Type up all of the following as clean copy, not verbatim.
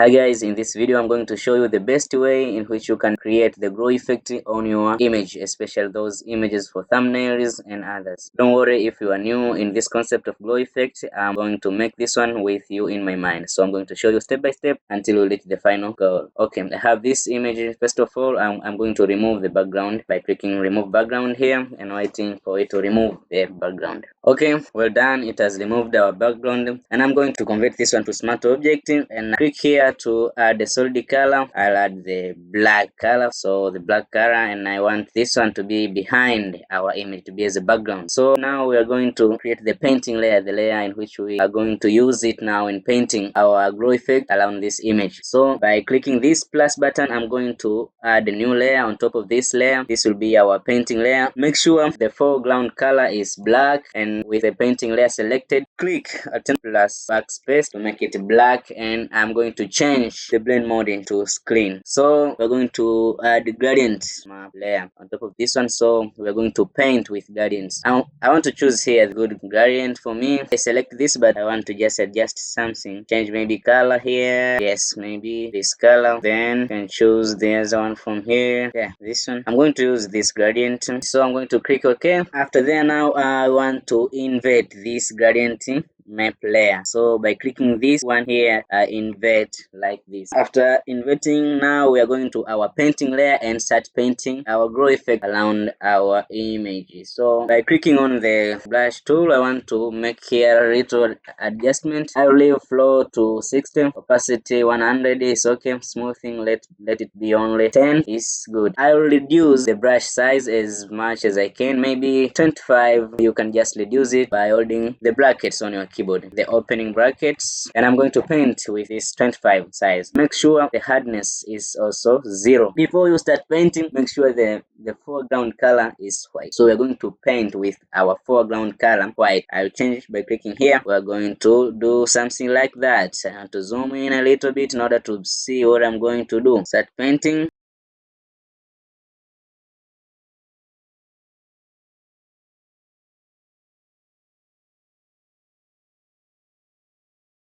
Hi guys, in this video I'm going to show you the best way in which you can create the glow effect on your image, especially those images for thumbnails and others. Don't worry if you are new in this concept of glow effect, I'm going to make this one with you in my mind. So I'm going to show you step by step until we reach the final goal. Okay, I have this image. First of all, I'm going to remove the background by clicking remove background here and waiting for it to remove the background. Okay, well done, it has removed our background, and I'm going to convert this one to smart object and click here to add a solid color. I'll add the black color, so the black color, and I want this one to be behind our image, to be as a background. So now we are going to create the painting layer, the layer in which we are going to use it now in painting our glow effect around this image. So by clicking this plus button, I'm going to add a new layer on top of this layer. This will be our painting layer. Make sure the foreground color is black, and with the painting layer selected, click Alt plus backspace to make it black, and I'm going to change the blend mode into clean. So we're going to add gradient map layer on top of this one, so we're going to paint with gradients. I want to choose here a good gradient for me. I select this, but I want to just adjust something, change maybe color here. Yes, maybe this color. Then can choose the other one from here. Yeah, this one. I'm going to use this gradient, so I'm going to click OK. After there, now I want to invert this gradient map layer. So by clicking this one here, invert like this. After inverting, now we are going to our painting layer and start painting our glow effect around our images. So by clicking on the brush tool, I want to make here a little adjustment. I will leave flow to 60, opacity 100 is okay, smoothing let it be only 10 is good. I will reduce the brush size as much as I can, maybe 25. You can just reduce it by holding the brackets on your keyboard, the opening brackets, and I'm going to paint with this 25 size. Make sure the hardness is also 0. Before you start painting, make sure the foreground color is white. So we're going to paint with our foreground color white. I'll change by clicking here. We're going to do something like that. I have to zoom in a little bit in order to see what I'm going to do. Start painting.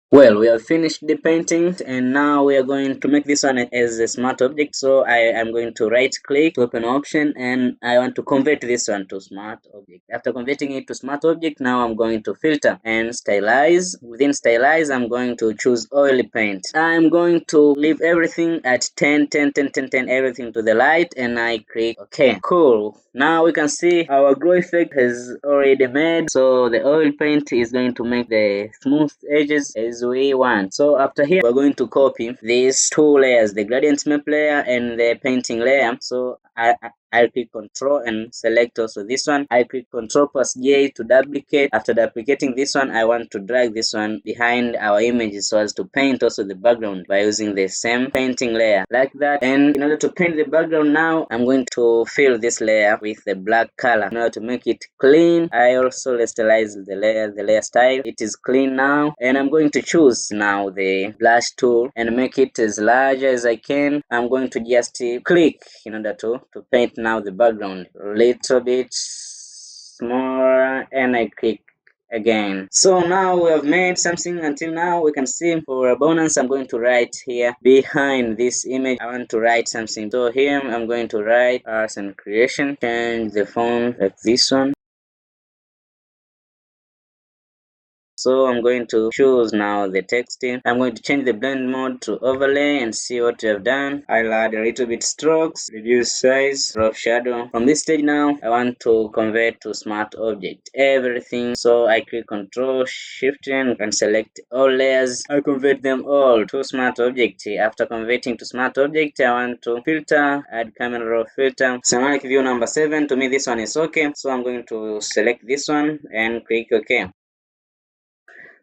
Well, we have finished the painting, and now we are going to make this one as a smart object. So I am going to right click to open option, and I want to convert this one to smart object. After converting it to smart object, now I'm going to filter and stylize. Within stylize, I'm going to choose oil paint. I'm going to leave everything at 10, 10, 10, 10, 10, everything to the light, and I click OK. Cool. Now we can see our glow effect has already made. So the oil paint is going to make the smooth edges as we want. So after here, we're going to copy these two layers, the gradient map layer and the painting layer. So I'll click Control and select also this one. I click Control plus J to duplicate. After duplicating this one, I want to drag this one behind our images so as to paint also the background by using the same painting layer like that. And in order to paint the background now, I'm going to fill this layer with the black color. In order to make it clean, I also stylize the layer style. It is clean now, and I'm going to choose now the brush tool and make it as large as I can. I'm going to just click in order to paint now the background a little bit smaller, and I click again. So now we have made something. Until now we can see for a bonus, I'm going to write here behind this image. I want to write something. So here I'm going to write arts and creation. Change the font like this one. So I'm going to choose now the text. I'm going to change the blend mode to overlay and see what we have done. I'll add a little bit strokes, reduce size, drop shadow. From this stage now, I want to convert to smart object everything. So I click Control Shift and select all layers. I convert them all to smart object. After converting to smart object, I want to filter, add camera raw filter. Cinematic view number 7. To me, this one is okay. So I'm going to select this one and click OK.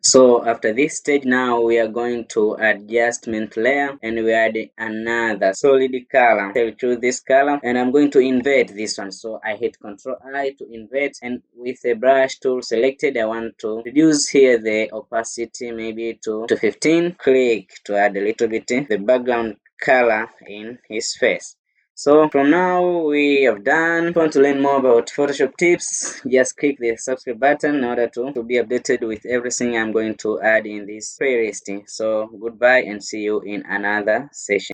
So after this stage now, we are going to adjustment layer, and we add another solid color. I'll choose this color, and I'm going to invert this one. So I hit Ctrl I to invert, and with the brush tool selected, I want to reduce here the opacity maybe to 15. Click to add a little bit the background color in his face. So from now we have done. If you want to learn more about Photoshop tips, just click the subscribe button in order to be updated with everything I'm going to add in this playlist. So goodbye and see you in another session.